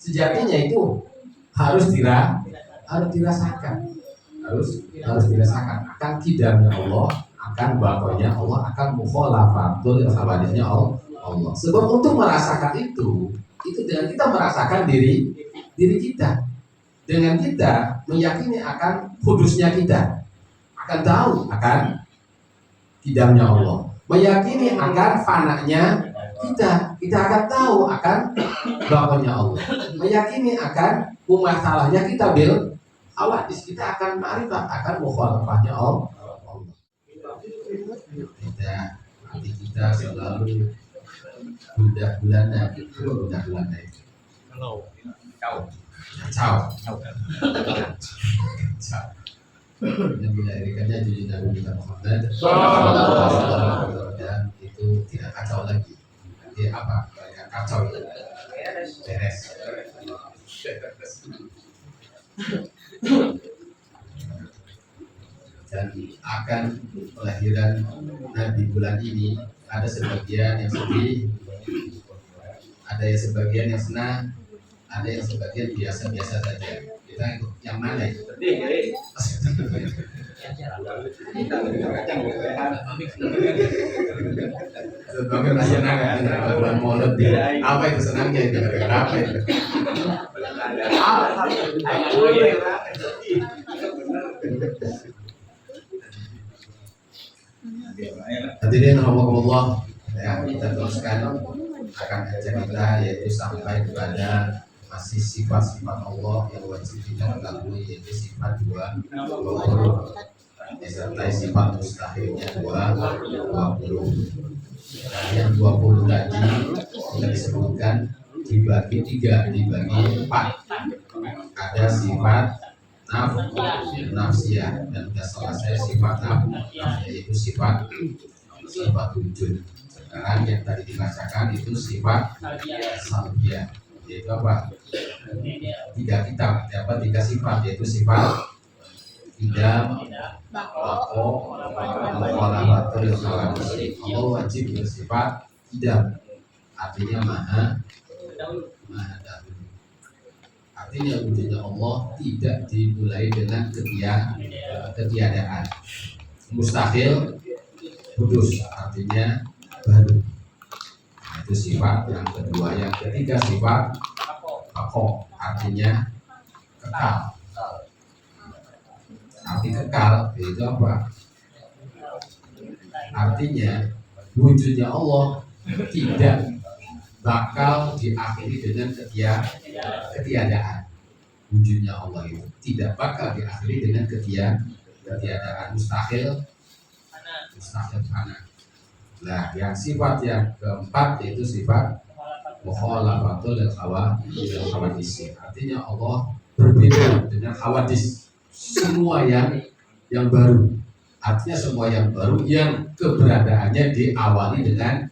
Sejatinya itu harus dirasakan, harus dirasakan akan kidamnya Allah, akan bakonya Allah, akan mukhalafatul khawarisnya Allah. Sebab untuk merasakan itu dengan kita merasakan diri kita, dengan kita meyakini akan kudusnya kita, akan tahu akan kidamnya Allah, meyakini akan fananya kita akan tahu akan bakonya Allah, meyakini akan masalahnya kita bil awadis, kita akan ma'rifat akan mukhalafahnya Allah. Hati kita selalu budak belanda itu. Kacau. Yang dilahirkannya jadi Nabi kita Muhammad dan itu tidak kacau lagi. Nanti apa? Kayak kacau itu beres. Dan akan kelahiran Nabi bulan ini ada sebagian yang sedih, ada yang sebagian yang senang, ada yang sebagian biasa-biasa saja. Kita ikut yang mana itu? Sebagai senang bulan Maulid, apa itu senangnya itu? Apa itu? Hadirin rahimakumullah, ya, kita teruskan akan kajian kita yaitu sampai kepada masih sifat-sifat Allah yang wajib kita ketahui, yaitu sifat 20 disertai sifat mustahilnya 20. Nah, yang 20 tadi sudah disebutkan dibagi 3, dibagi 4. Ada sifat nafsiyah dan sudah selesai sifat yaitu sifat wujud. Sekarang yang tadi dibacakan itu sifat salbiyah, yaitu apa? 3 sifat, yaitu sifat idam, bako, mukhalafatul khawaris. Allah wajib bersifat idam, artinya maha dahulu. Artinya wujudnya Allah tidak dimulai dengan ketiadaan. Mustahil, kudus, artinya baru. Nah, itu sifat yang kedua. Yang ketiga sifat bako, artinya kekal. Arti kekal itu apa? Artinya wujudnya Allah tidak bakal diakhiri dengan ketiadaan. Wujudnya Allah itu tidak bakal diakhiri dengan ketiadaan. Mustahil fana. Nah, yang sifat yang keempat yaitu sifat mukhalafatul khawadis. Artinya Allah berbeda dengan khawadis. Semua yang baru. Artinya semua yang baru yang keberadaannya diawali dengan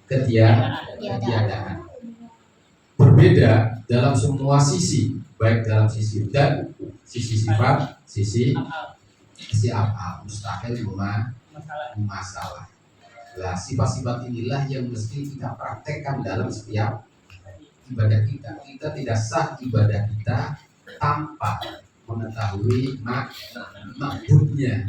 ketiadaan. Berbeda dalam semua sisi, baik dalam sisi dan sisi sifat, sisi apa, mustahil masalah. Nah, sifat-sifat inilah yang mesti kita praktekkan dalam setiap ibadah kita. Kita tidak sah ibadah kita tanpa mengetahui makbudnya.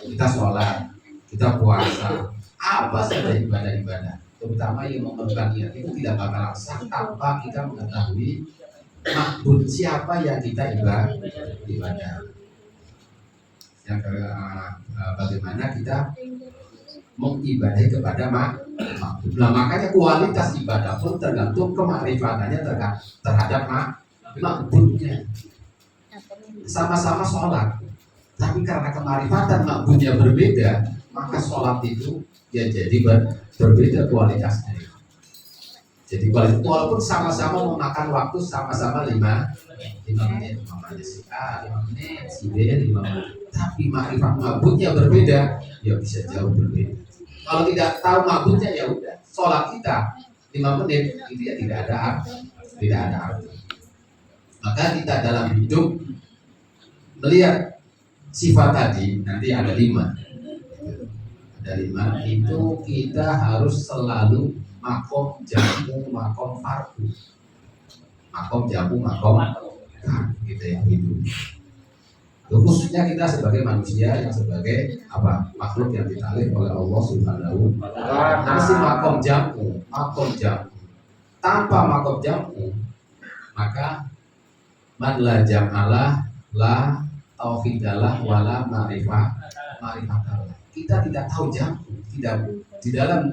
Kita sholat, kita puasa, apa saja ibadah-ibadah, terutama yang memerlukan niat itu tidak bakal sah tanpa kita mengetahui makbud, siapa yang kita ibadah. Yang bagaimana kita mengibadahi kepada makbud. Nah, makanya kualitas ibadah pun tergantung kemakrifatannya terhadap makbudnya. Sama-sama sholat, tapi karena kemarifatan makbudnya berbeda, maka sholat itu ya jadi berbeda kualitasnya. Jadi walaupun sama-sama memakan waktu sama-sama 5 menit, umpamanya si A 5 menit, si B 5 menit, tapi makrifat makbudnya berbeda, ya bisa jauh berbeda. Kalau tidak tahu makbudnya, ya udah, sholat kita 5 menit itu ya tidak ada arti. Maka kita dalam hidup melihat sifat tadi, nanti ada 5. Ada 5 itu kita harus selalu makom jamu, makom fardu. makom jamu makom gitu ya itu. Khususnya kita sebagai manusia yang sebagai makhluk yang ditalih oleh Allah Subhanahu wa Ta'ala. Masih makom jamu. Tanpa makom jamu maka man la jam'alah la tauhidalah wala marifatallah. Kita tidak tahu jamu, tidak di dalam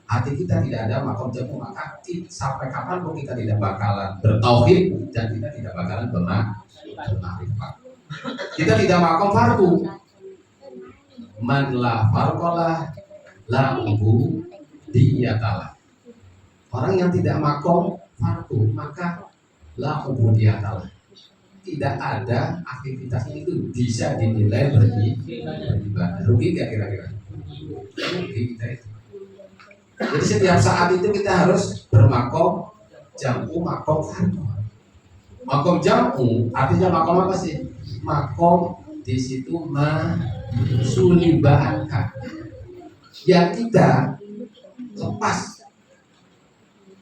hati kita tidak ada makom jamu, maka sampai kapan pun kita tidak bakalan bertauhid dan kita tidak bakalan bermarifat. Kita tidak makom fardu. Man la farqalah la ubudiyatalah. Orang yang tidak makom fardu maka la ubudiyatalah. Tidak ada aktivitasnya itu bisa dinilai beribadah. Rugi gak kira-kira? Rugi kita itu. Jadi setiap saat itu kita harus bermakom jamu makom fardu. Makom jamu artinya makom apa sih? Makom di situ masulibahkan yang kita lepas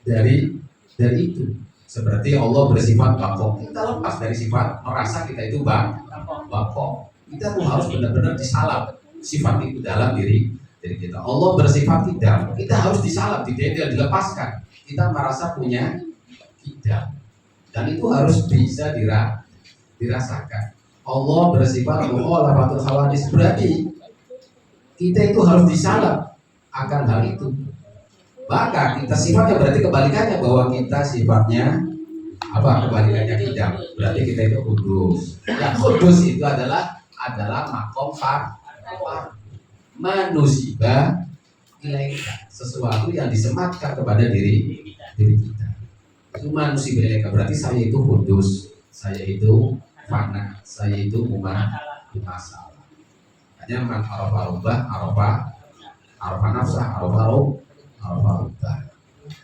dari itu. Seperti Allah bersifat makom, kita lepas dari sifat merasa kita itu makom. Kita tuh harus benar-benar disalap sifat itu dalam diri kita. Allah bersifat kidam, kita harus disalap, dilepaskan. Kita merasa punya kidam, dan itu harus bisa dirasakan. Allah bersifat mukhalafatul hawadis, berarti kita itu harus disalap akan hal itu. Maka kita sifatnya berarti kebalikannya, bahwa kita sifatnya kebalikannya kidam, berarti kita itu kudus. Yang kudus itu adalah makom manusia ilaika, sesuatu yang disematkan kepada diri kita. Itu manusia ilaika, berarti saya itu kudus, saya itu fana, saya itu masalah. Hanya man arafah nafsah, arafah rubah.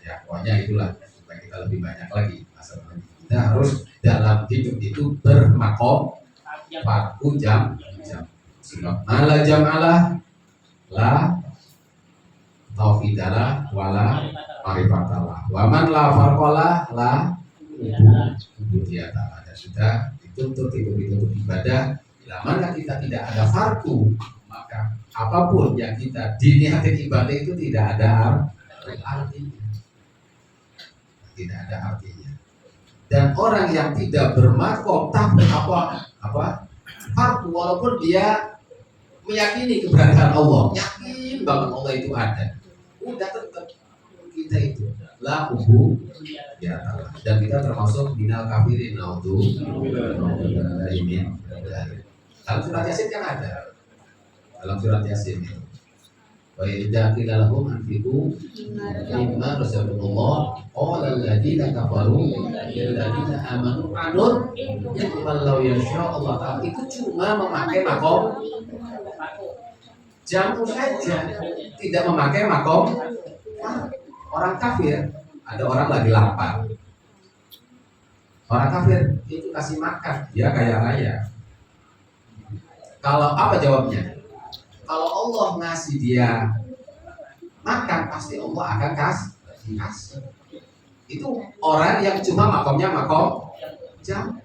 Ya, pokoknya itulah, supaya kita lebih banyak lagi masalahnya. Kita harus dalam hidup itu bermakom fardu jam. Mala jam'alah la tauhidalah wala marifatallah. Wa man la farqalah la ubudiyatalah. Dan sudah dituntut itu ibadah. Bila mana kita tidak ada fardu, maka apapun yang kita diniatin ibadah itu tidak ada artinya. Tidak ada artinya. Dan orang yang tidak bermakom tapi fardu, walaupun dia meyakini keberadaan Allah, yakin banget Allah itu ada, udah tetap kita itu la ya Allah. Dan kita termasuk minal kafirin dalam surat Yasin kan ada, dalam surat Yasin itu wa idza qila lahum anfiqu mimma razaqakumullah qala alladziina kafaru lil ladziina amanu anut yaqumallahu yasha Allah ta'ala. Itu cuma memakai makom jamu saja, tidak memakai makom. Orang kafir, ada orang lagi lapar, orang kafir itu kasih makan, dia kaya raya. Kalau apa jawabnya? Kalau Allah ngasih dia makan, pasti Allah akan kasih. Itu orang yang cuma makomnya makom jamu.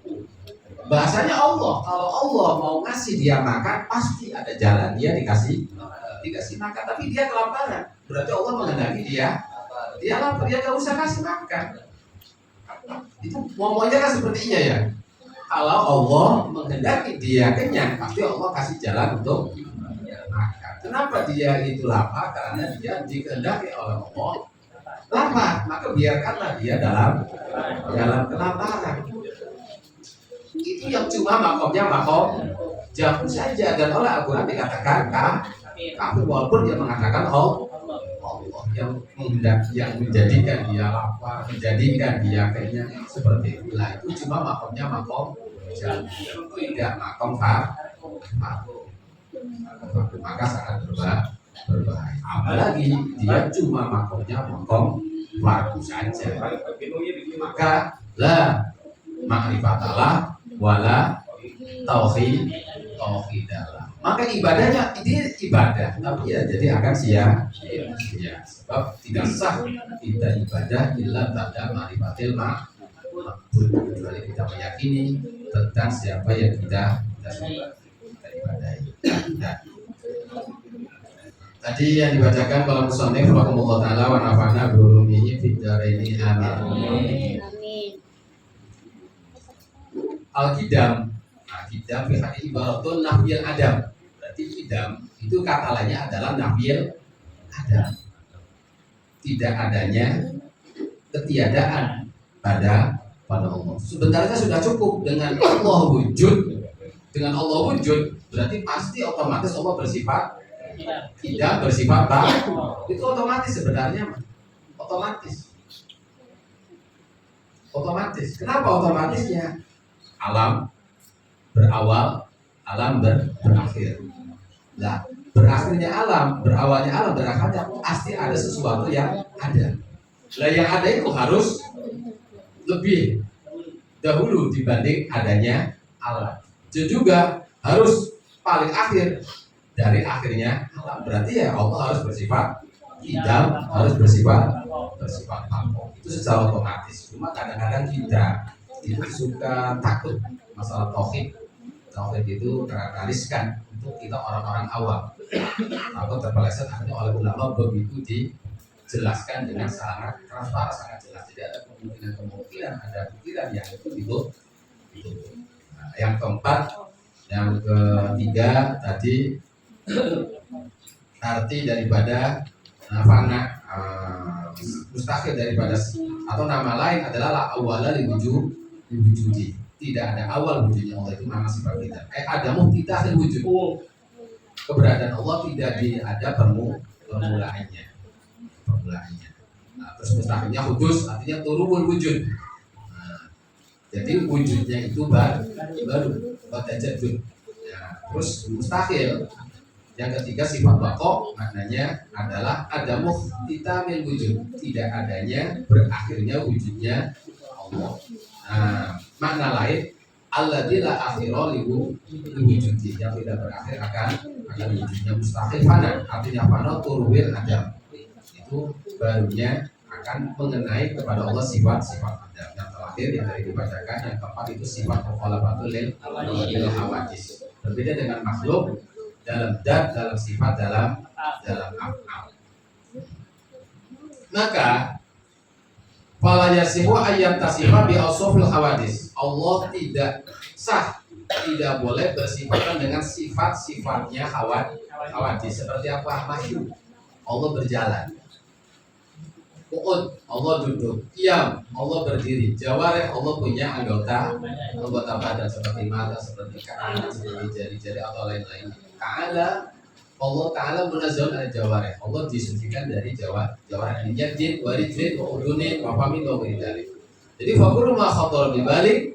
Bahasanya Allah, kalau Allah mau ngasih dia makan, pasti ada jalan dia dikasih makan. Tapi dia kelaparan, berarti Allah menghendaki dia lapar, dia gak usah kasih makan. Itu ngomongnya kan sepertinya ya. Kalau Allah menghendaki dia kenyang, pasti Allah kasih jalan untuk makan. Kenapa dia itu lapar? Karena dia dikehendaki oleh Allah lapar, maka biarkanlah dia dalam kelaparan. Itu yang cuma makomnya makom jamu saja. Dan oleh Al-Quran dikatakan kafir, walaupun dia mengatakan Allah yang menjadikan dia lapar, menjadikan dia kenyang, seperti itulah. Itu cuma makomnya makom jamu, tidak makom fardu. Maka sangat berbahaya. Apalagi dia cuma makomnya makom fardu saja, maka la ma'rifatallah wala tauhidalah. Maka ibadahnya ini ibadah, tapi ya jadi akan sia-sia. Sebab tidak sah kita ibadah illa ba'da ma'rifatil makbul kecuali kita meyakini tentang siapa yang kita ibadahi. Nah, tadi yang dibacakan kalau musannif rahimahullah taala wa nafa'na bi ulumihi fid dharaini amin. Al-qidam. Nah, qidam fi hadis ibaratun nafiyil adam. Berarti qidam itu kata lainnya adalah nafiyil adam. Tidak adanya ketiadaan pada Allah. Sebenarnya sudah cukup dengan Allah wujud. Dengan Allah wujud berarti pasti otomatis Allah bersifat tidak bersifat itu otomatis sebenarnya otomatis. Kenapa otomatisnya? Alam berawal, alam berakhir. Nah, berakhirnya alam, berawalnya alam, berakhirnya pasti ada sesuatu yang ada. Nah, yang ada itu harus lebih dahulu dibanding adanya alam. Itu juga harus paling akhir dari akhirnya alam. Berarti ya Allah harus bersifat idam, harus bersifat Allah. Itu secara otomatis. Cuma kadang-kadang kita itu suka takut masalah tauhid. Tauhid itu karakteriskan untuk kita orang-orang awam. Takut terpeleset akhirnya oleh ulama begitu dijelaskan dengan sangat transparan, sangat jelas. Tidak ada kemungkinan ada pikiran yang itu. Nah, yang keempat, yang ketiga tadi arti daripada fana mustahil daripada atau nama lain adalah la awala liwujudi. Tidak ada awal wujudnya Allah itu nama sifat kita. Adamu tidak wujud. Keberadaan Allah tidak ada permulaannya. Nah, terus mustahilnya hudus artinya turun wujud. Nah, jadi wujudnya itu baru tajadud. Ya, terus mustahil. Yang ketiga sifat baqo maknanya adalah adamu kita min wujud, tidak adanya berakhirnya wujudnya Allah. Nah, makna lain alladzi la akhira lihu wujudi, yang tidak berakhir akan wujudnya. Mustahil fana artinya fana turwil adam, itu barunya akan mengenai kepada Allah sifat-sifat adam. Yang terakhir yang tadi dibacakan yang keempat itu sifat mukhalafatul lil hawadis, berbeda dengan makhluk dalam dat, dalam sifat, dalam af'al. Maka fala yasihu ayyat tasifah bi ausofil hawadis. Allah tidak sah, tidak boleh bersifatan dengan sifat-sifatnya hawadis. Seperti apa? Mahyu, Allah berjalan. Qu'ud, Allah duduk. Qiyam, Allah berdiri. Jawarih, Allah punya anggota badan seperti mata, seperti kaki, seperti jari-jari atau lain-lain. Allah Ta'ala munazzahun al jawarih. Allah disucikan dari jawarih. Yadin, warijlin, wa udunin, wa famin, wa wiridalik. Jadi fakulu ma khatar bibalik,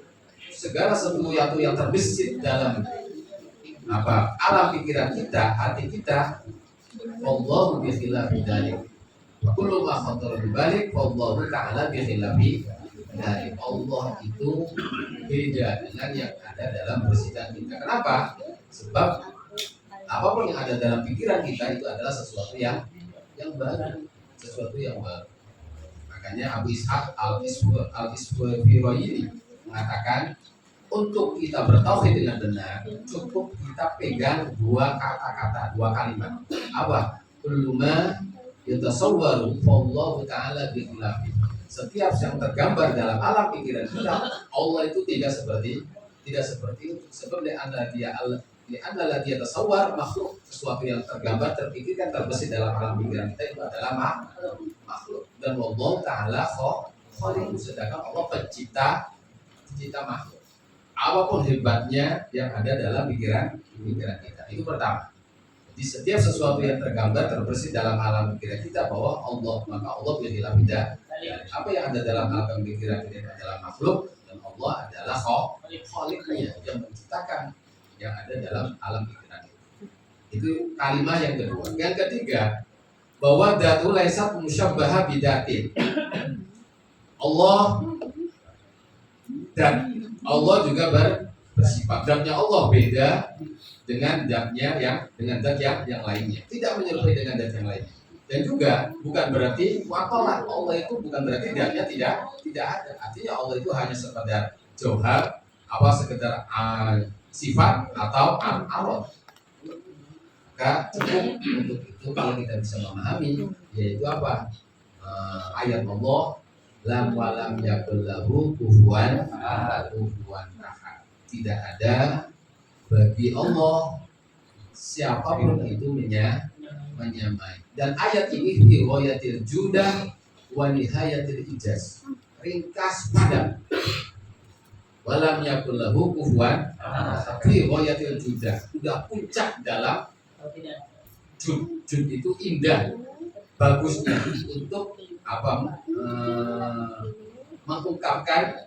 segala sesuatu yang terbesit dalam alam pikiran kita, hati kita, Allah bi khilafi dzalik. Fakulu ma khatar bibalik, Allah Ta'ala bi khilafi dzalik. Allah itu beda dengan yang ada dalam persidangan kita. Kenapa? Sebab apapun yang ada dalam pikiran kita itu adalah sesuatu yang baru, Makanya Abu Ishaq al-Isfirayini mengatakan untuk kita bertauhid dengan benar cukup kita pegang dua kata-kata, dua kalimat. Apa? Kulluma yatasawwaru fallahu ta'ala bi khilafi. Setiap yang tergambar dalam alam pikiran kita, Allah itu tidak seperti itu. Sebab adalah dia tasawwar makhluk, sesuatu yang tergambar, terpikirkan, terbesit dalam alam pikiran kita itu adalah makhluk. Dan Allah Ta'ala khaliq, sedangkan Allah pencipta makhluk. Apapun hebatnya yang ada dalam pikiran kita. Itu pertama. Di setiap sesuatu yang tergambar, terbesit dalam alam pikiran kita bahwa Allah, maka Allah bihilah beda. Apa yang ada dalam alam pikiran kita adalah makhluk, dan Allah adalah khaliqnya yang menciptakan yang ada dalam alam pikiran itu kalimat yang kedua. Yang ketiga, bahwa datu laisat musyabbaha bidatin. Allah dan Allah juga bersifat. Zatnya Allah beda dengan zatnya dat yang lainnya. Tidak menyerupai dengan dat yang lainnya. Dan juga bukan berarti waqala, Allah itu bukan berarti dia tidak ada. Artinya Allah itu hanya sekedar jauhar, sekedar sifat atau arwah. Maka cukup untuk itu kalau kita bisa memahami, yaitu ayat Allah lam walam yakul lahu kufuwan ahad. Tidak ada bagi Allah siapapun itu menyamai. Dan ayat ini fi ghayatil judah wa nihayatil ijaz. Ringkas padat. Walam yakul lahu kufuwan fi ghayatil judah. Sudah puncak dalam jud itu indah, bagusnya untuk mengungkapkan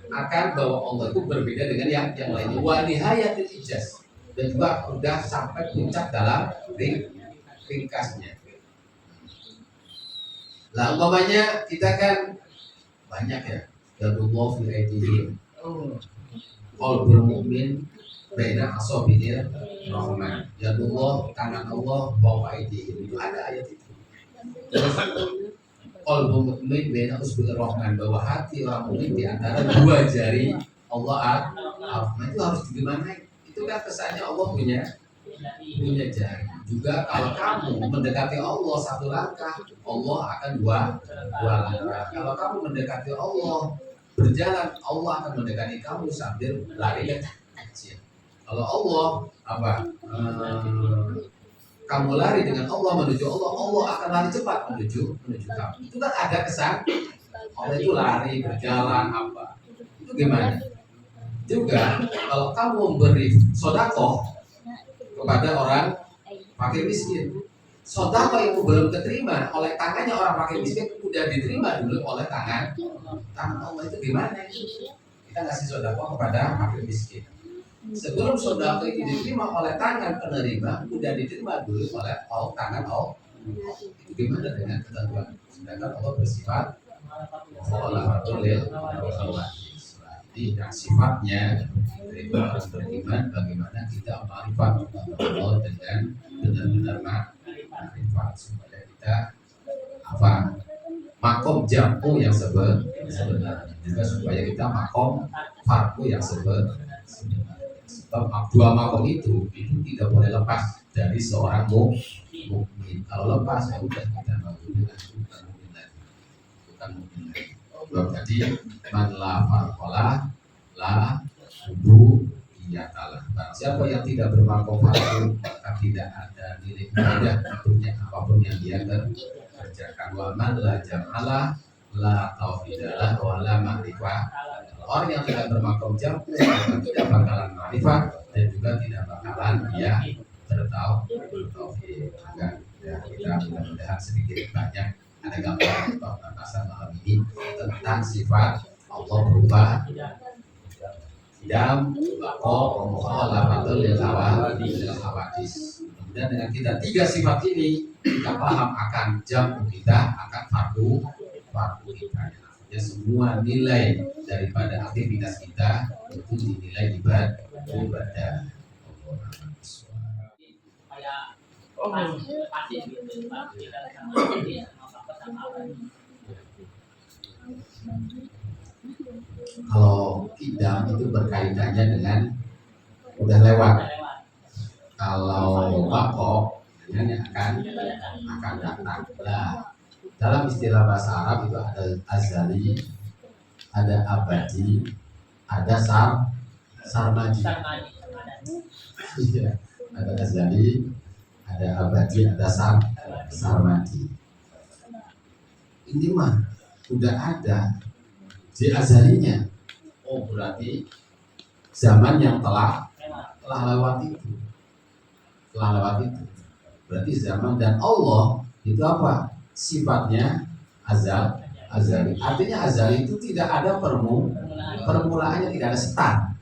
akan bahwa Allah itu berbeda dengan yang lainnya. Wa nihayatil ijaz, dan juga sudah sampai puncak dalam ringkasnya. Lah umpamanya kita kan banyak ya, yadullah fi aydihim, qalbul mu'min baina asabi'ir rahman, yadullah tangan Allah fawqa aydihim, itu ada ayat itu. Terus qalbul mu'min baina usbi'ir rahman, bahwa hati orang mukmin di antara dua jari Allah Ar-Rahman. Itu harus dimanai. Itu kan kesannya Allah punya jari. Juga kalau kamu mendekati Allah satu langkah, Allah akan dua langkah. Kalau kamu mendekati Allah berjalan, Allah akan mendekati kamu sambil lari kecil. Kalau Allah kamu lari dengan Allah menuju Allah, Allah akan lari cepat menuju kamu. Itu kan ada kesan Allah itu lari berjalan itu gimana? Juga kalau kamu memberi sodakoh kepada orang fakir miskin, sodakoh itu belum diterima oleh tangannya orang fakir miskin, udah diterima dulu oleh tangan Allah. Itu gimana? Kita ngasih sodakoh kepada fakir miskin, sebelum sodakoh itu diterima oleh tangan penerima, udah diterima dulu oleh tangan Allah. Itu gimana dengan ketentuan? Sedangkan Allah bersifat yang sifatnya itu harus beriman. Bagaimana kita ma'rifat Allah dengan benar-benar ma'rifat, supaya kita makom jam'u yang sebenarnya, juga supaya kita makom farku yang sebenarnya. Sebab dua makom itu tidak boleh lepas dari seorang mukmin. Kalau lepas ya udah kita bukan mukmin lagi. Jadi man la farqala la subudiyatalah. Siapa yang tidak bermakom fardu, maka tidak ada nilai ibadah untuknya apapun yang dia kerjakan. Wa man la jam'ala la tauhidalah wa la ma'rifah. Orang yang tidak bermakom jam'u tidak bakalan ma'rifat, dan juga tidak bakalan dia bertauhid. Ya, kita mudah-mudahan sedikit banyak ada gambaran pembahasan malam ini tentang sifat Allah berupa dam, bako, mukhalafatul lil hawadis. Kemudian dengan kita tiga sifat ini, kita paham akan jam kita, akan fardu kita. Ya, semua nilai daripada aktivitas kita itu dinilai ibadah. Kalau kidam itu berkaitannya dengan udah lewat. Kalau bako dengan yang akan datang. Nah, dalam istilah bahasa Arab itu ada azali, ada abadi, ada sarmadi. Iya, ada azali, ada abadi, ada sarmadi. Ini mah udah ada di azalinya. Oh, berarti zaman yang telah lewat itu. Berarti zaman, dan Allah itu apa? Sifatnya azali. Artinya azali itu tidak ada permulaannya, tidak ada start.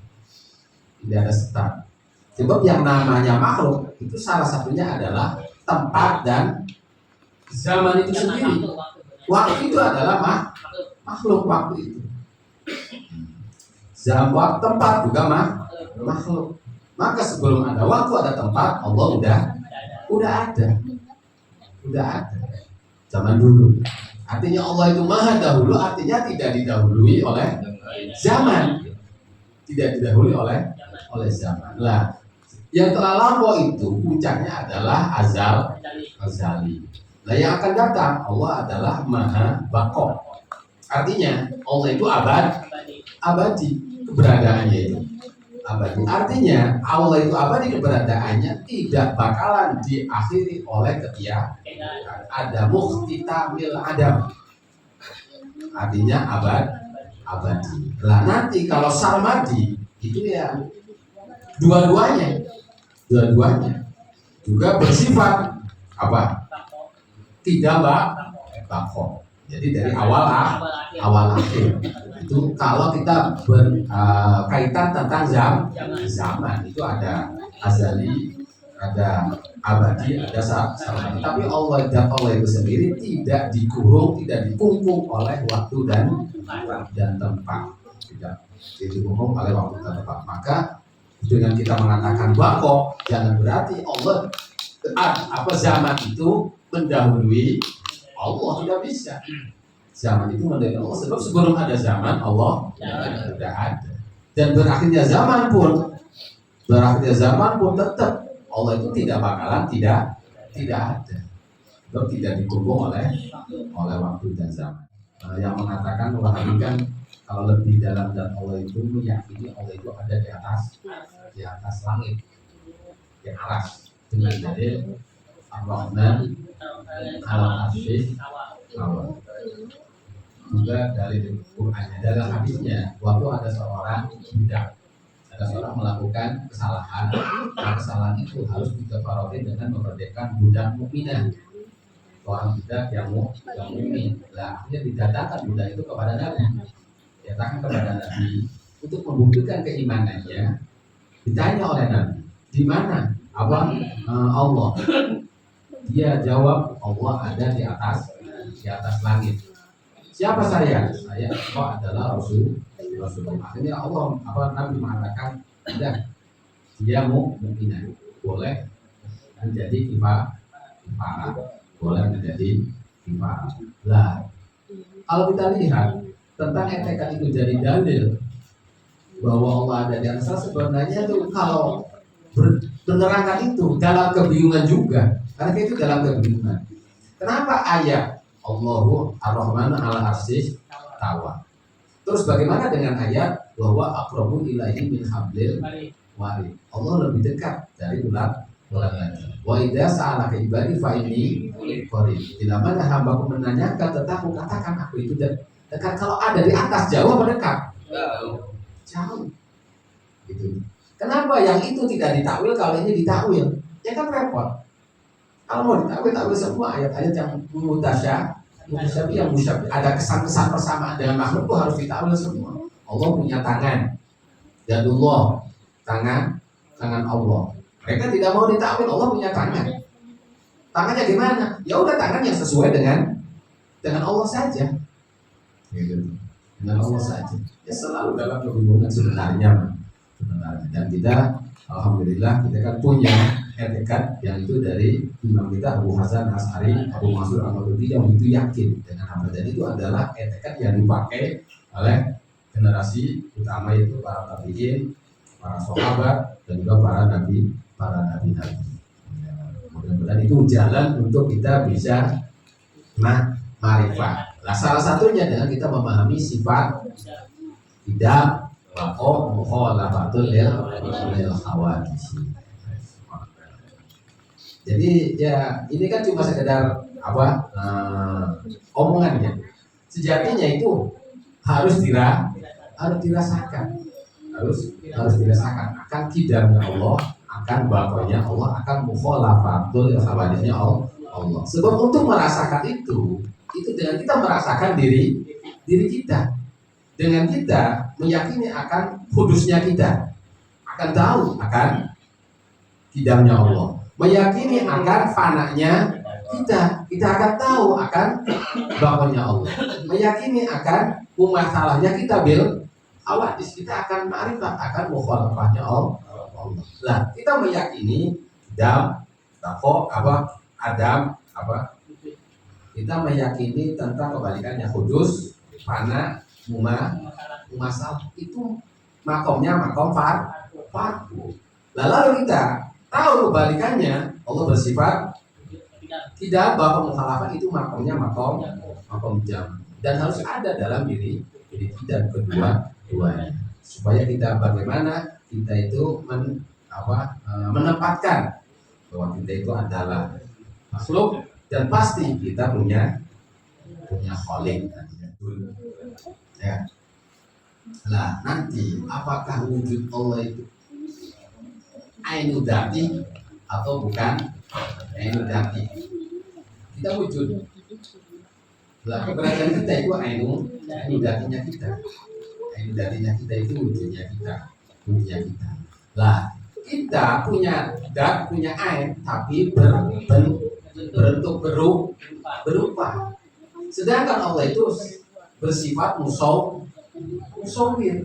Sebab yang namanya makhluk itu salah satunya adalah tempat dan zaman itu sendiri. Waktu itu adalah makhluk waktu itu. Zaman, tempat juga makhluk. Maka sebelum ada waktu, ada tempat, Allah udah ada. Udah ada zaman dulu. Artinya Allah itu maha dahulu, artinya tidak didahului oleh zaman, tidak didahului oleh zaman. Lah, yang telah lampau itu puncaknya adalah azali. Nah, yang akan datang Allah adalah maha bako. Artinya Allah itu abadi keberadaannya itu. Abadi. Artinya Allah itu abadi keberadaannya, tidak bakalan diakhiri oleh ketiadaan. Ada mukhtitamil adam. Artinya abadi. Lah nanti kalau sarmadi itu ya dua-duanya juga bersifat apa? Tidak bako. Jadi dari awal akhir. Itu kalau kita berkaitan tentang zaman itu ada azali, ada abadi, ada sarmadi. Tapi Allah itu sendiri tidak dikurung, tidak dikungkung oleh waktu dan tempat. Tidak dikungkung oleh waktu dan tempat. Maka dengan kita mengatakan bako, jangan berarti Allah zaman itu mendahului Allah, tidak bisa. Zaman itu mendahului Allah, sebab sebelum ada zaman Allah sudah ada. Dan berakhirnya zaman pun tetap Allah itu tidak bakalan tidak ada. Sebab tidak dikubur oleh waktu dan zaman. Yang mengatakan Wahabi kan kalau lebih dalam dan Allah itu meyakini Allah itu ada di atas langit, di aras, dengan dalil Ar-Rahman al-Arsy Allah. Juga dari Qurannya, dalam hadisnya, waktu ada seorang melakukan kesalahan, kesalahan itu harus dikafarotin dengan memerdekakan budak mukminah, seorang budak yang mukmin. Lah, akhirnya didatangkan budak itu kepada Nabi, untuk membuktikan keimanannya. Ditanya oleh Nabi, di mana Allah? Dia jawab, Allah ada di atas langit. Siapa saya? Saya adalah Rasulullah. Akhirnya Nabi mengatakan, tidak, dia mukminah, boleh menjadi kifara, boleh menjadi kifara. Lah, kalau kita lihat tentang etikat itu jadi dalil bahwa Allah ada di atas, sebenarnya itu kalau menerangkan itu dalam kebingungan juga, karena itu dalam kebingungan. Kenapa ayat Allahu Ar-Rahman al-Arsy tawa? Terus bagaimana dengan ayat bahwa aqrabu ilaihi min hablil warid? Allah lebih dekat dari ulat lagi. Wa idza sa'alaka ibadi fa inni qarib. Bila mana hambaku menanyakan tentangku, katakan aku itu dekat. Kalau ada di atas, jauh atau dekat? Jauh. Gitu. Kenapa yang itu tidak ditakwil, kalau ini ditakwil? Ya kan repot. Kalau mau ditakwil semua ayat-ayat yang mutasyabi yang musyabih, ada kesan-kesan persamaan dengan makhluk itu harus ditakwil semua. Allah punya tangan, yadullah, tangan Allah. Mereka tidak mau ditakwil Allah punya tangan. Tangannya gimana? Ya udah, tangan yang sesuai dengan Allah saja. Gitu. Dengan Allah saja. Ya selalu dalam kebingungan sebenarnya. Dan kita alhamdulillah kita kan punya etikat yang itu dari imam kita Abu Hasan Asy'ari, Abu Mansur Al-Maturidi, yang itu yakin dengan hamba. Dan itu adalah etikat yang dipakai oleh generasi utama, itu para tabi'in, para sahabat, dan juga para nabi. Mudah-mudahan itu jalan untuk kita bisa ma'rifat. Nah, salah satunya dengan kita memahami sifat tidak mukhalafatul lil hawadits. Jadi ya ini kan cuma sekedar omongannya. Sejatinya itu harus dirasakan. Harus dirasakan akan kidamnya Allah, akan bakonya Allah, akan mukhalafatul lil hawaditsnya Allah. Sebab untuk merasakan itu dengan kita merasakan diri kita. Dengan kita meyakini akan kudusnya kita, akan tahu akan kidamnya Allah, meyakini akan fananya kita akan tahu akan bakonya Allah, meyakini akan masalahnya kita bil hawadits, kita akan ma'rifat akan mukhalafahnya Allah. Lah, kita meyakini adam Kita meyakini tentang kebalikannya kudus, fana, mumasal itu makomnya makom fardu. Lalu kita tahu kebalikannya, Allah bersifat tidak, bahwa mukhalafah itu makomnya makom jam, dan harus ada dalam diri kita kedua-duanya, supaya kita bagaimana kita itu menempatkan bahwa kita itu adalah makhluk dan pasti kita punya khalik ya. Nah, nanti apakah wujud Allah itu ainu dzati atau bukan ainu dzati? Kita wujud. Lah, keberadaan kita itu ainu dzatinya kita. Ainu dzatinya kita itu wujudnya kita. Lah, kita punya dat, punya ain, tapi berbentuk berupa. Sedangkan Allah itu bersifat musawwir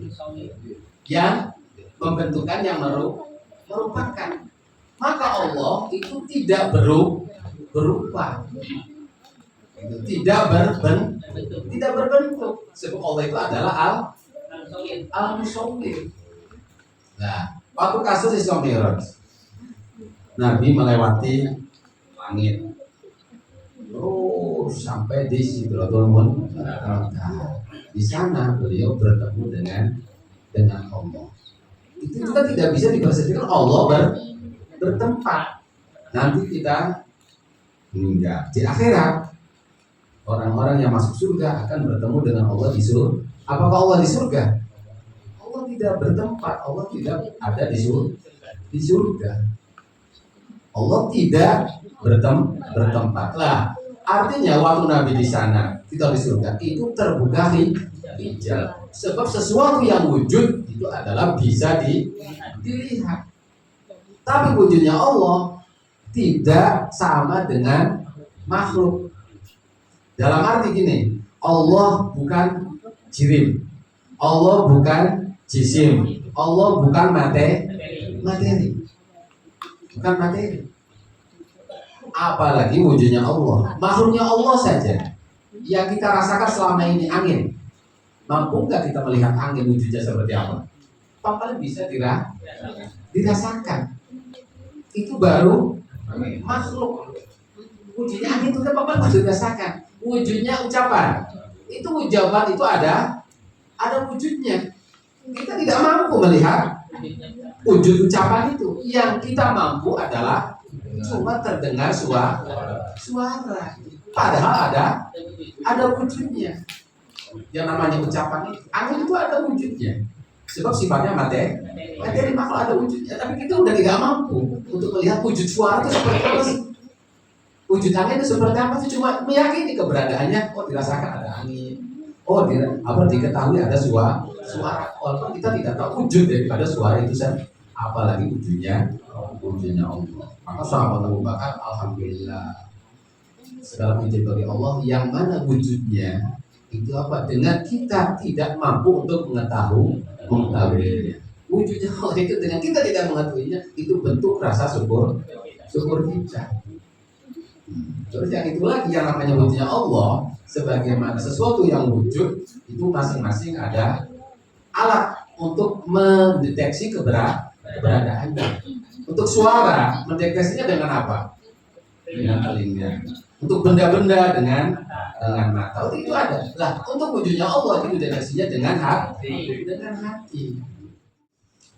yang membentukkan, yang merupakan. Maka Allah itu tidak berupa, tidak berbentuk. Sebab Allah itu adalah al-musawwir. Nah, waktu kasus Isra Mi'raj, Nabi melewati langit, sampai di Sidratul Muntaha. Di sana beliau bertemu dengan Allah. Itu juga tidak bisa dipersepsikan Allah bertempat. Nanti kita meninggal di akhirat, orang-orang yang masuk surga akan bertemu dengan Allah di surga. Apakah Allah di surga? Allah tidak bertempat, Allah tidak ada di surga. Allah tidak bertempat. Lah, artinya waktu Nabi di sana, kita di surga, itu terbuka hijab. Sebab sesuatu yang wujud itu adalah bisa dilihat. Tapi wujudnya Allah tidak sama dengan makhluk. Dalam arti gini, Allah bukan jirim, Allah bukan jisim, Allah bukan materi. Bukan materi. Apalagi wujudnya Allah. Makhluknya Allah saja yang kita rasakan selama ini angin. Mampu nggak kita melihat angin wujudnya seperti apa? Paling bisa dirasakan. Itu baru makhluk. Wujudnya angin itu kan paling bisa dirasakan. Wujudnya ucapan. Itu ucapan itu ada wujudnya. Kita tidak mampu melihat wujud ucapan itu. Yang kita mampu adalah cuma terdengar suara. Padahal ada wujudnya. Yang namanya ucapan itu, angin itu ada wujudnya. Sebab sifatnya materi makhluk ada wujudnya. Tapi kita udah tidak mampu untuk melihat wujud suara itu seperti apa sih. Wujud angin itu seperti apa sih? Cuma meyakini keberadaannya. Oh, dirasakan ada angin. Oh, diketahui ada suara. Walaupun kita tidak tahu wujud daripada suara itu sendiri. Apalagi wujudnya Allah. Maka sahabat Abu Bakar, alhamdulillah, segala puji bagi Allah yang mana wujudnya itu apa? Dengan kita tidak mampu untuk mengetahuinya. Wujudnya Allah itu dengan kita tidak mengetahuinya, itu bentuk rasa syukur kita. Terus yang itu lagi yang namanya wujudnya Allah, sebagaimana sesuatu yang wujud itu masing-masing ada alat untuk mendeteksi keberadaannya. Untuk suara mendeteksinya dengan apa? Dengan telinga. Untuk benda-benda dengan mata. Itu ada. Lah, untuk wujudnya Allah itu mendeteksinya dengan hati.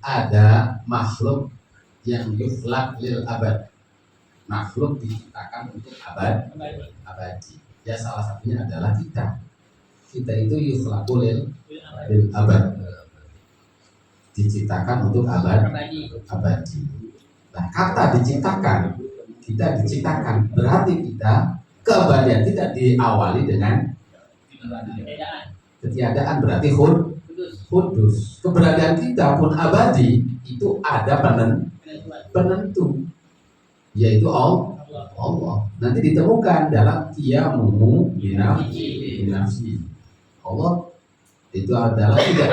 Ada makhluk yang yukhlaq lil abad. Makhluk diciptakan untuk abadi. Ya, salah satunya adalah kita. Kita itu yukhlaqu lil abad. Diciptakan untuk abadi. Nah, kata diciptakan, kita diciptakan berarti kita keabadian tidak diawali dengan ketiadaan, berarti kudus. Keberadaan kita pun abadi itu ada penentu, yaitu Allah. Nanti ditemukan dalam qiyamuhu binafsi. Allah itu adalah tidak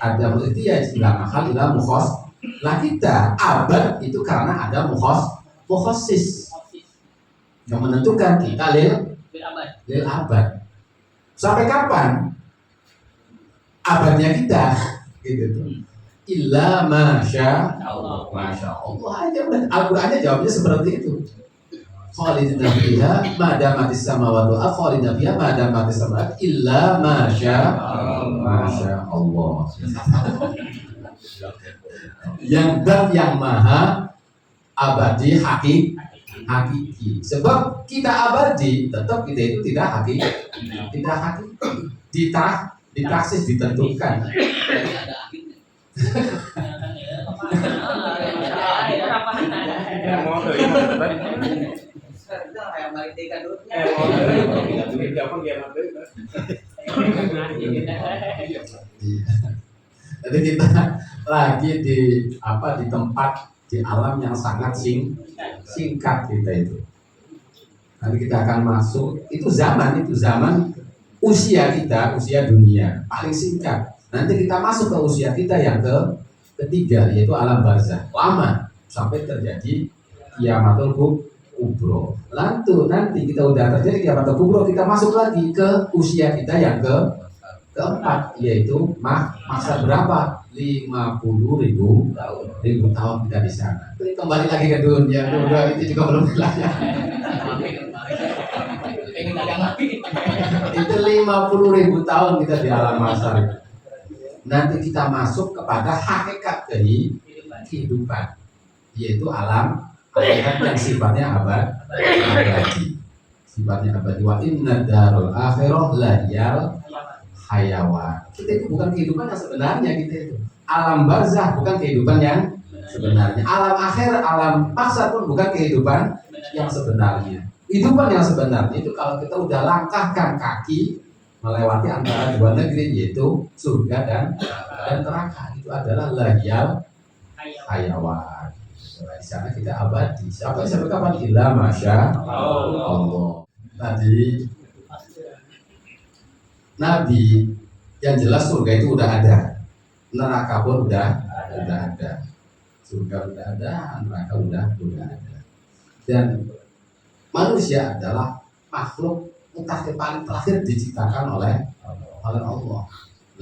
ada itu ya istilah mahal ilah mukhos. Lah kita abad itu karena ada mukhosis yang menentukan kita lil lil abad. Sampai kapan abadnya kita? Gitu tuh. Illa masya Allah. Masya Allah aja udah. Al-Qur'annya jawabnya seperti itu. Khalidina fiha ma damatis samawati wal ardu khalidina fiha ma damatis samawati illa masya Allah. Yang zat yang maha abadi hakiki. Sebab kita abadi, tetap kita itu tidak hakiki. Ditaksis ditentukan. Jadi kita lagi di tempat di alam yang sangat singkat kita itu. Nanti kita akan masuk itu zaman usia kita, usia dunia paling singkat. Nanti kita masuk ke usia kita yang ketiga yaitu alam barzah. Lama sampai terjadi kiamatul kubro. Nanti kita udah terjadi kiamatul kubro, kita masuk lagi ke usia kita yang keempat yaitu masa berapa? 50.000 tahun kita di sana. Kembali lagi ke dunia. Itu juga belum belajar. Itu 50.000 tahun kita di alam mahsyar. Nanti kita masuk kepada hakikat dari kehidupan, yaitu alam akhirat yang sifatnya abadi. Sifatnya abadi. Wa inna darul akhirah lahiyal hayawan. Kita itu bukan kehidupan yang sebenarnya kita itu. Alam barzah bukan kehidupan yang sebenarnya. Alam akhir, alam mahsyar pun bukan kehidupan yang sebenarnya. Kehidupan yang sebenarnya itu kalau kita udah langkahkan kaki melewati antara dua negeri yaitu surga dan neraka, itu adalah lahiyal hayawan. Di sana kita abadi. Sampai kapan? Illa masya Allah. Tadi Nabi yang jelas surga itu udah ada, neraka pun udah ada, surga udah ada, neraka udah ada. Dan manusia adalah makhluk mutakhir paling terakhir diciptakan oleh Allah.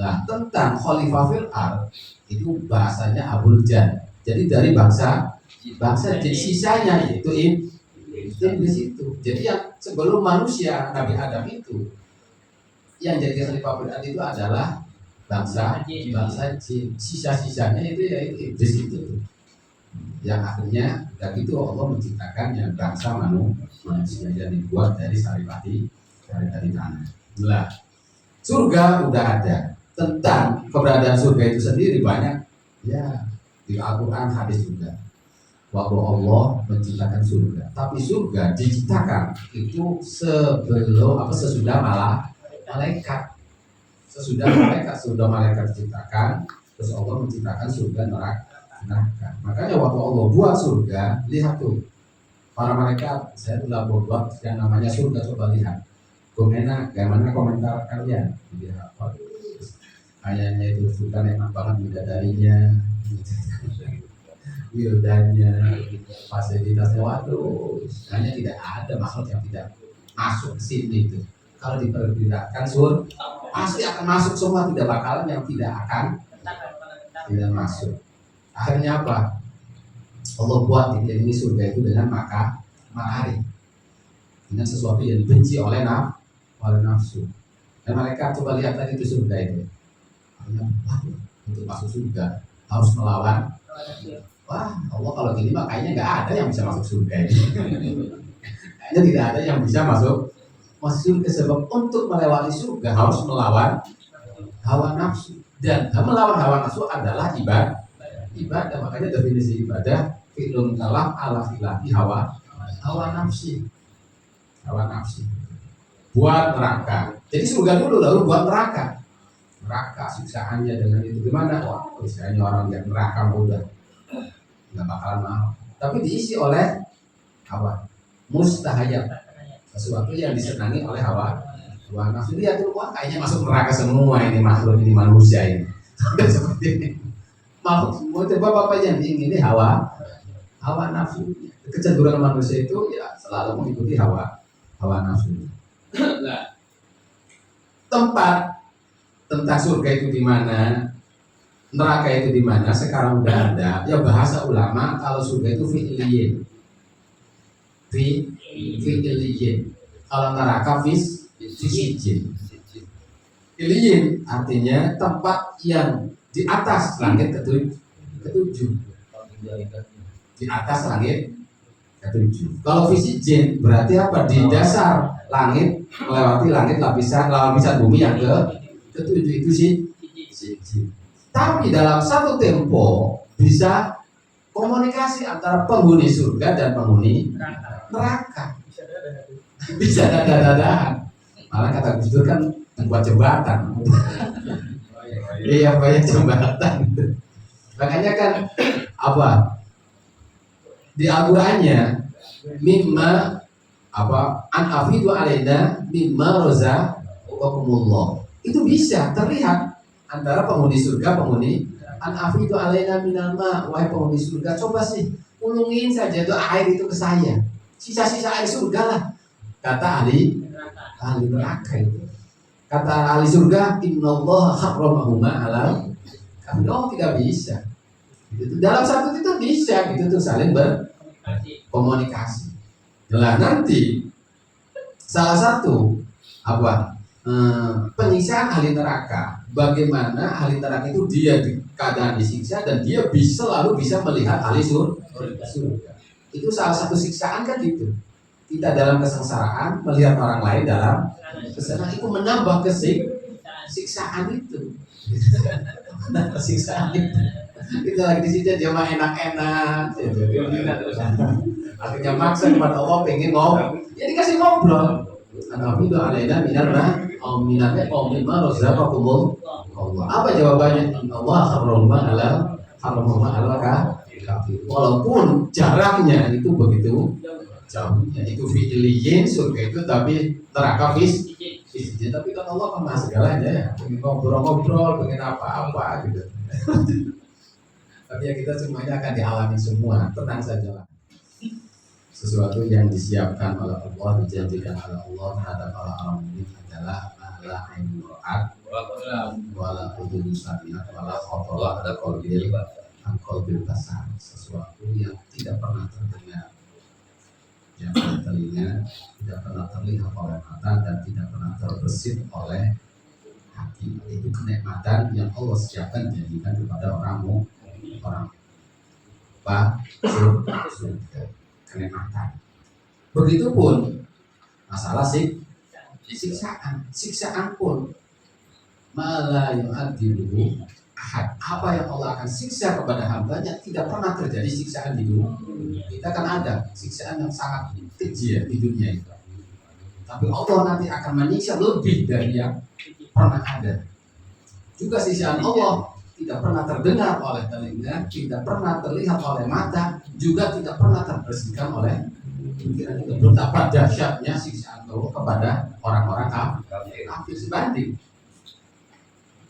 Nah, tentang khalifah fil ard itu bahasanya Abul Jan. Jadi dari bangsa jin, sisanya yaitu iblis itu. Jadi yang sebelum manusia Nabi Adam itu yang jadi khalifah fil ard itu adalah bangsa jin. Sisa-sisanya itu yaitu iblis itu. Yang akhirnya dari itu Allah menciptakan yang bangsa manusia yang dibuat dari saripati tanah. Nah, surga udah ada. Tentang keberadaan surga itu sendiri banyak ya di Al-Quran, hadis juga. Waktu Allah menciptakan surga, tapi surga diciptakan itu sesudah malaikat. Sesudah malaikat diciptakan, terus Allah menciptakan surga neraka. Makanya waktu Allah buat surga, lihat tuh para malaikat, saya telah buat yang namanya surga, coba lihat. Bagaimana komentar kalian? Kayaknya itu surga enak banget bidadarinya, wildanya, fasilitasnya, waduh, hanya tidak ada makhluk yang tidak masuk ke sini itu. Kalau diperkirakan pasti akan masuk semua, tidak bakalan yang tidak tidak masuk. Akhirnya apa? Allah buat ini surga itu dengan makari, dengan sesuatu yang dibenci oleh nafsu. Dan mereka coba lihat tadi itu surga itu. Untuk masuk surga harus melawan. Wah, Allah kalau gini mah kayaknya nggak ada yang bisa masuk surga ini. Kayaknya tidak ada yang bisa masuk surga, sebab untuk melewati surga harus melawan hawa nafsu. Dan melawan hawa nafsu adalah ibadah. Makanya definisi ibadah fi'lun kalam ala khilafi hawa nafsi. Buat neraka. Jadi surga dulu lalu buat neraka siksaannya dengan itu gimana? Wah, siksaannya orang yang neraka mudah nggak bakalan mau. Tapi diisi oleh hawa mustahayat, sesuatu yang disenangi oleh hawa nafsu. Dia tuh wah kayaknya masuk neraka semua ini makhluk ini, manusia ini. Seperti ini. Makhluk semua coba apa yang diingini hawa nafsu. Kecenderungan manusia itu ya selalu mengikuti hawa nafsu. Nah, tempat tentang surga itu di mana, neraka itu di mana, sekarang udah ada. Ya bahasa ulama kalau surga itu fi'liyin. Fi'liyin. Kalau neraka fisijin. Fi'liyin artinya tempat yang di atas langit ketujuh. Di atas langit ketujuh. Kalau fisijin berarti apa? Di dasar langit, melewati langit lapisan bumi yang ketujuh itu sih. Tapi dalam satu tempo bisa komunikasi antara penghuni surga dan penghuni neraka. Bisa dada-dadaan. Malah kata Gus Dur kan membuat jembatan. Iya, banyak jembatan. Makanya kan apa? Di Al-Qur'annya mimma an afidu alaina mimma razaqakumullah. Itu bisa terlihat antara penghuni surga, penghuni an afidu alaina minal ma, wahai penghuni surga, coba sih ulungin saja itu air itu ke saya. Sisa-sisa air surga lah. Kata ahli neraka itu. Kata ahli surga, innallaha harramahuma ala kami. Oh, tidak bisa. Itu dalam satu itu bisa gitu tuh saling berkomunikasi. Nah, nanti salah satu penyiksaan ahli neraka. Bagaimana ahli neraka itu dia di keadaan disiksa dan dia selalu bisa melihat ahli surga. Itu salah satu siksaan kan gitu. Kita dalam kesengsaraan melihat orang lain dalam kesenangan, itu menambah siksaan itu. Menambah siksaan itu. Kita lagi di sini dia mah enak-enak. Akhirnya maksa kepada Allah pengen ngobrol. Ya dikasih ngobrol. Anafi itu alaina minarna au minarna au mimma razaqakumul Allah. Apa jawabannya? Allah harrama ala kafir. Walaupun jaraknya itu begitu jauhnya, itu fi'liyin surga itu, tapi neraka fisijin. Tapi kan Allah kan maha segalanya ya. Pengen ngobrol-ngobrol, pengen apa-apa gitu. Tapi ya kita semuanya akan dialami semua, tenang saja lah. Sesuatu yang disiapkan oleh Allah, dijanjikan oleh Allah terhadap orang mukmin adalah la ain ra'at wala udhun sami'at wala khatara ala qalbil basar. Sesuatu yang tidak pernah terdengar, yang telinga, tidak pernah terlihat oleh mata, dan tidak pernah terbesit oleh hati. Itu kenikmatan yang Allah siapkan janjikan kepada orang surga, kenikmatan. Begitupun masalah siksaan pun malah yu'adzibuhu ahad. Apa yang Allah akan siksa kepada hambanya tidak pernah terjadi siksaan di dunia. Kita kan ada siksaan yang sangat keji di dunia itu. Tapi Allah nanti akan menyiksa lebih dari yang pernah ada. Juga siksaan Allah tidak pernah terdengar oleh telinga, tidak pernah terlihat oleh mata, juga tidak pernah terbersihkan oleh pikiran. Itu betapa dahsyatnya siksaan Allah kepada orang-orang kafir. Sebanding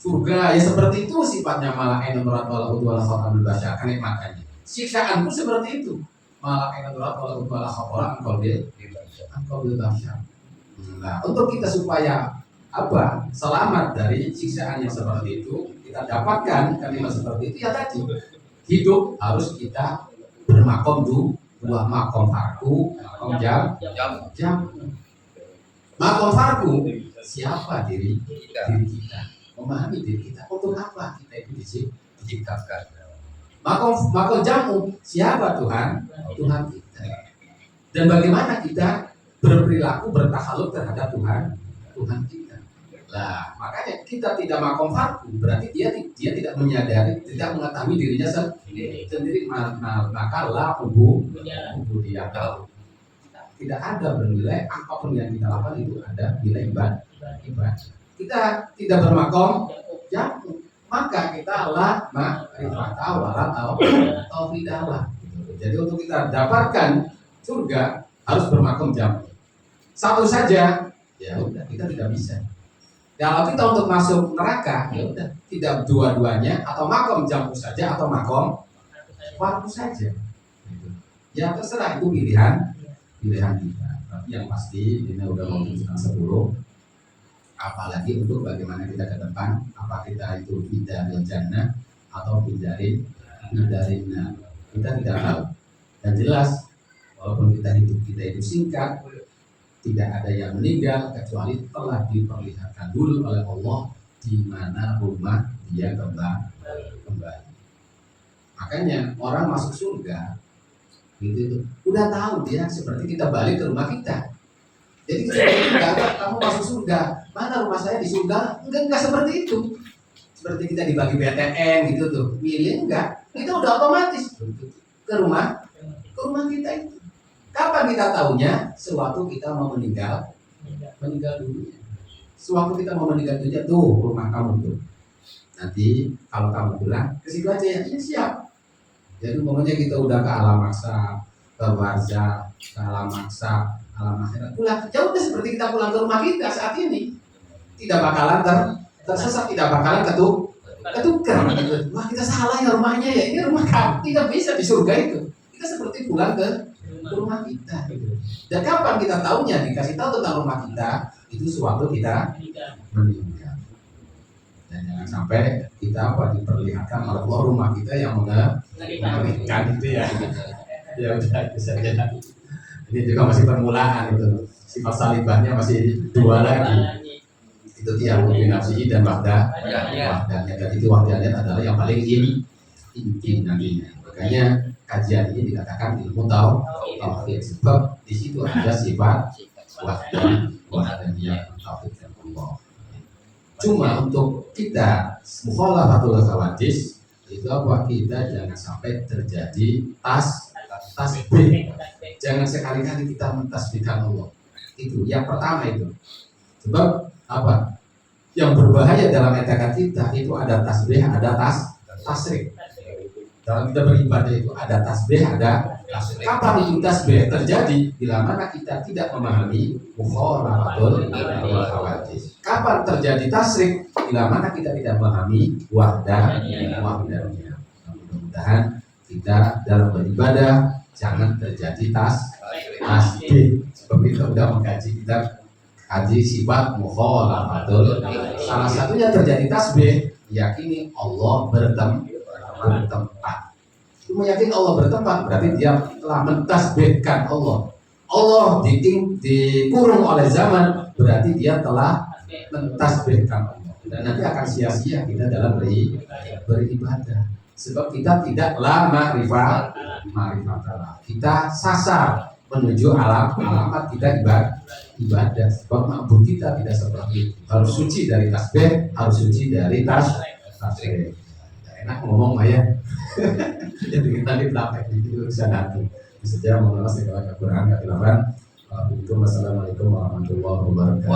surga ya seperti itu sifatnya, malah enurat wala udwala khatamul basyar, kenikmatannya. Siksaan pun seperti itu, malah enurat wala udwala khatamul basyar. Nah, untuk kita supaya selamat dari siksaan yang seperti itu, kita dapatkan kalimat seperti itu ya tadi, hidup harus kita bermakom dua makom farku, makom jam. Makom farku siapa diri kita, memahami diri kita, untuk apa kita itu diciptakan. Makom jamu siapa Tuhan kita, dan bagaimana kita berperilaku bertakhaluk terhadap Tuhan kita. Nah, makanya kita tidak makom farku, berarti dia tidak menyadari, tidak mengetahui dirinya sendiri. Maka la ubudiyah, tidak ada bernilai apapun yang kita lakukan itu ada nilai ibadah. Kita tidak bermakom jamu, maka kita la ma'rifata wala tauhidah. Jadi untuk kita dapatkan surga harus bermakom jamu. Satu saja ya udah, kita tidak bisa. Kalau kita untuk masuk neraka, ya udah, tidak dua-duanya, atau makom jamu saja atau makom farku saja. Ya terserah, itu pilihan kita. yang pasti ini udah mau setengah 10. Apalagi untuk bagaimana kita ke depan, apa kita itu dari jannah atau dari nar. Kita tidak tahu. Dan jelas walaupun kita itu singkat, tidak ada yang meninggal kecuali telah diperlihatkan dulu oleh Allah di mana rumah dia kembali. Makanya orang masuk surga gitu udah tahu dia seperti kita balik ke rumah kita. Jadi kita kamu masuk surga, mana rumah saya di surga? Enggak seperti itu. Seperti kita dibagi PTN gitu tuh, milih enggak? Kita udah otomatis ke rumah kita itu. Kapan kita tahunya? Sewaktu kita mau meninggal dunia. Sewaktu kita mau meninggal dunia tuh rumah kamu tuh. Nanti kalau kamu pulang ke situ aja ya, siap. Jadi momennya kita udah ke alam maksa, ke barzah, ke alam maksa, alam akhirat pulang. Ya udah seperti kita pulang ke rumah kita saat ini. Tidak bakalan tersesat, tidak bakalan ketukar. Wah kita salah ya rumahnya ya, ini rumah kamu. Tidak bisa di surga itu. Kita seperti pulang ke rumah kita. Dan kapan kita tahunya? Dikasih tahu tentang rumah kita itu sewaktu kita meninggal. Dan jangan sampai kita diperlihatkan oleh Allah rumah kita yang mengerikan itu ya. Ya udah itu saja. Ini juga masih permulaan itu. Sifat salibahnya masih 2 lagi. Itu dia mungkin nafsi dan wahdahnya. Dan itu wahdahnya adalah yang paling inti nantinya. Makanya kajian ini dikatakan ilmu tauhid sebab di situ ada sifat wahdahnya tauhid dan Allah. Cuma untuk kita mukhalafatul khawadis itu apa? Kita jangan sampai terjadi tasbih. Jangan sekali-kali kita mentasbihkan Allah. Itu yang pertama itu. Sebab apa? Yang berbahaya dalam etikat kita itu ada tasbih, ada tasrik. Dalam kita beribadah itu ada tasbih, ada tasbih. Kapan itu tasbih terjadi? Bila mana kita tidak memahami mukhalafatul khawadis. Kapan terjadi tasrik? Bila mana kita tidak memahami wahdahnya. Mudah-mudahan kita dalam beribadah jangan terjadi tasbih. Sebab kita sudah mengkaji kitab kaji sifat mukhalafatul. Salah satunya terjadi tasbih, yakini Allah bertempat. Meyakini Allah bertempat berarti dia telah mentasbihkan Allah. Allah dikurung oleh zaman berarti dia telah mentasbihkan Allah. Dan nanti akan sia-sia kita dalam beribadah. Sebab kita tidaklah ma'rifat. Kita sasar menuju alamat kita ibadah. Sebab ma'bud kita tidak seperti itu. Harus suci dari tasbih, harus suci dari tasbih. Enak ngomong ya. Jadi kita dipraktek di urusan hati. Bisa mengenal segala kekurangan ketilapan. Assalamualaikum warahmatullahi wabarakatuh.